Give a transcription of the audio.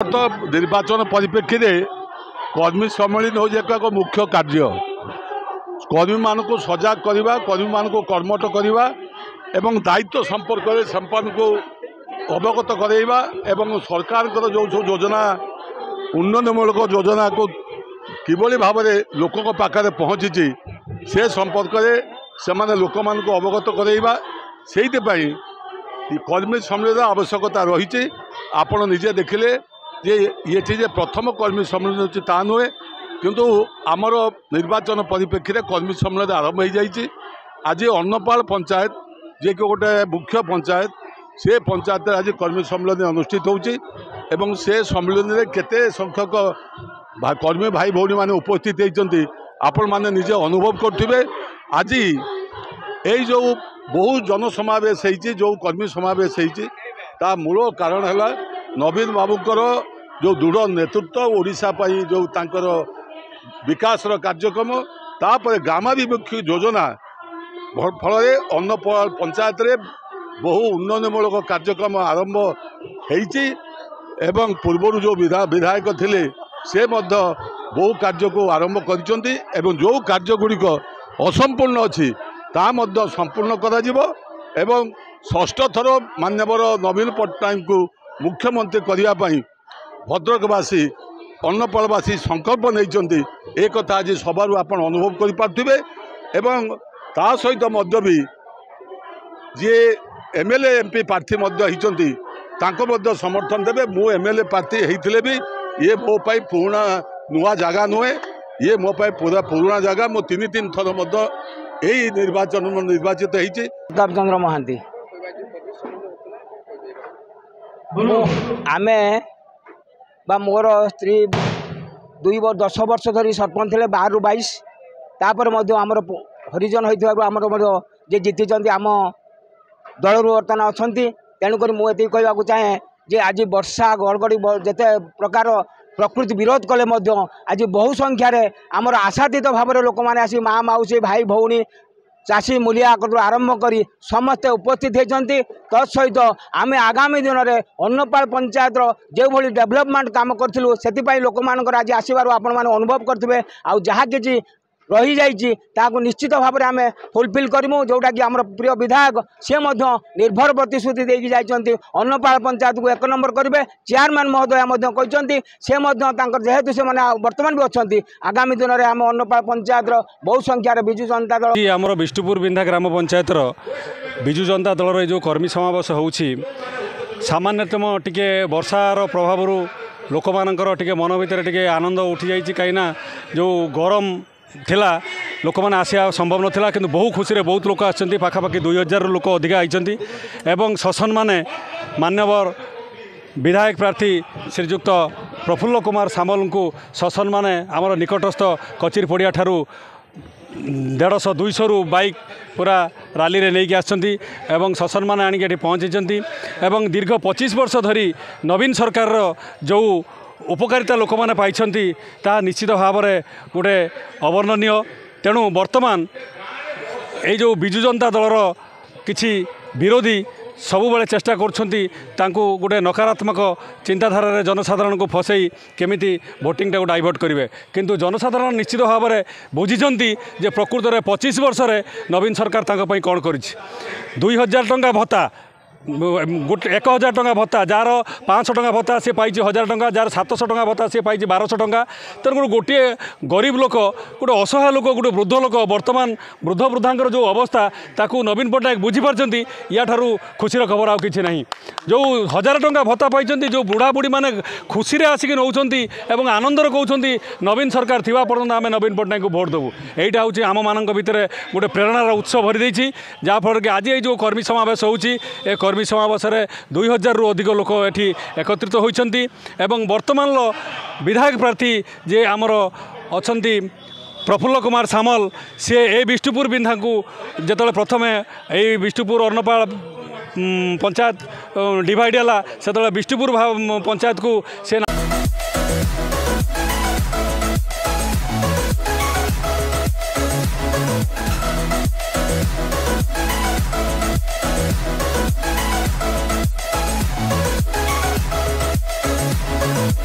तो निर्वाचन परिप्रेक्षी में कर्मी सम्मेलन हो एक मुख्य कार्य कर्मी मान को सजग करवा कर्मी मान को कर्मठ करवा एवं दायित्व संपर्क में संपन्न को अवगत करवा एवं सरकार जो सब योजना उन्नयनमूलक योजना को किभली भाव में लोकों पाखे पहुँची से संपर्क में से लोक मान को अवगत करवा से कर्मी सम्मेलन आवश्यकता रही। आपण निजे देखिले जे ये प्रथम कर्मी सम्मेलन होची ता नुहे किंतु आमर निर्वाचन परिप्रेक्षी में कर्मी सम्मेलन आरंभ हो जाइए। आज अन्नपाल पंचायत जे कि गोटे मुख्य पंचायत से पंचायत आज कर्मी सम्मेलन अनुष्ठित होची एवं से सम्मेलन में केते संख्यक कर्मी भाई भौणी माने उपस्थित होती आपण माने निजे अनुभव करथिबे। आज यही जो बहु जनसमावेश होती जो कर्मी समावेश होती ता मूल कारण है नवीन बाबूकर जो दृढ़ नेतृत्व ओडिशा पाई जो तांकर विकासर कार्यक्रम तापर ग्रामाभिमुखी योजना फल अन्नपाल पंचायत रे बहु उन्नयनमूलक कार्यक्रम आरंभ होती एवं पूर्वर जो विधायक थिले से मध्य बहु कार्य को आरंभ करिसेंती एवं जो कार्य गुड़िक असंपूर्ण अच्छी ता मध्य संपूर्ण करा जिवो एवं षष्ठ थर मान्यवर नवीन पट्टनायक को मुख्यमंत्री करने भद्रकवासी अन्नपालवासी संकल्प नहीं एक कथा आज सबार आपण अनुभव करें एवं ता सहित मध्य भी जी एमएलए एमपी प्रार्थी होती समर्थन देवे मु एमएलए प्रार्थी होते भी ये मो पाई पुराना नुआ जगह नुहे ये मो पाई पूरा पुराना जगह मो तीन थर यही निर्वाचन निर्वाचित होती। प्रताप चंद्र महांती आमे बा मोर स्त्री 10 वर्ष धरी सरपंच थे 12 ରୁ 22 तापर आमर हरिजन होमर जे जीति आम दल बर्तमान अच्छा तेणुक मुझे कहवाक चाहे जे आज वर्षा गड़गड़ी जिते प्रकार प्रकृति विरोध कले आज बहु संख्यार आमर आशातीत भाव में लोक मैंने आसी माँ मौसी भाई भौणी चाषी मूलिया आरंभ करी समस्ते उपस्थित होती तत्सहित आम आगामी दिन में अन्नपाल पंचायत जो भली डेवलपमेंट काम करूँ से लोक मान आज आसबार आपण मैंने अनुभव करेंगे आउ जहाँ कि रही जाइए निश्चित भाव में आम फुलफिल करूँ जोटा कि आम प्रिय विधायक सी निर्भर प्रतिश्रुति देकी जाइए अन्नपाल पंचायत को 1 नंबर करेंगे। चेयरमैन महोदय कहते से जेहेतु से बर्तमान भी अच्छा आगामी दिन में आम अन्नपाल पंचायत बहु संख्यार विजु जनता दल आमर विष्णुपुर बिंधा ग्राम पंचायत विजु जनता दल जो कर्मी समावेश होची सामान्यतम टिके वर्षार प्रभाव लोक मानकर टिके मन भितर टिके आनंद उठी जाइए कहीं जो गरम थिला लोक मैंने आसिया संभव नाला कि बहु खुशी रे बहुत लोक आछंती पाखापाखि 2000 लोक अधिक आइछंती एवं शासन माने मान्यवर विधायक प्रार्थी श्रीजुक्त प्रफुल्ल कुमार सामल को शासन माने आमर निकटस्थ कचेरी पड़िया ठारू 150-200 बाइक पूरा राली रे लेके आछंती एवं शासन माने आनिक पहुँची एवं दीर्घ 25 वर्ष धरी नवीन सरकार जो उपकारिता लोक मैंने पाई ता निश्चित भाव में गोटे अवर्णनीय। तेणु वर्तमान ये जो विजु जनता दलर किछि विरोधी सबुबले चेष्टा कर गोटे नकारात्मक चिंताधारा रे जनसाधारण को फसई केमिति भोटिंग टाको डाइवर्ट करेंगे किंतु जनसाधारण निश्चित भाव में बुझीचंती जे प्रकृत में 25 वर्ष रे नवीन सरकार तांको पई कोन करिछि 2000 टंका भत्ता गोटे 1000 टंका भत्ता जार 500 टंका भत्ता सी पाई 1000 टंका जार 700 टंका भत्ता सी पाई 1200 टंका तेणु गोटे गरीब लोक गोटे असहाय लोक गोटे वृद्ध लोक वर्तमान वृद्ध वृद्धांकर जो अवस्था ताकू नवीन पट्टनायक बुझीपारती या ठारू खुशी खबर आउ कि नहीं जो 1000 टंका भत्ता पाई जो बुढ़ा बुढ़ी मैंने खुशी आसिक नौकरी और आनंदर कहते नवीन सरकार थी पर्यटन आम नवीन पट्टनायक को भोट देवु यहाँ हूँ आम मान भितर गोटे प्रेरणार उत्स भरी जहाँफल कि आज ये कर्मी समावेश होची कर्मी समावेश 2000 रु अधिक लोक ये एकत्रित होती एवं वर्तमान विधायक प्रार्थी जे आमर अच्छा प्रफुल्ल कुमार सामल सी ए विष्णुपुर बिंधा को जो प्रथम यही विष्णुपुर अन्नपाल पंचायत डिवाइड है से विष्णुपुर पंचायत को से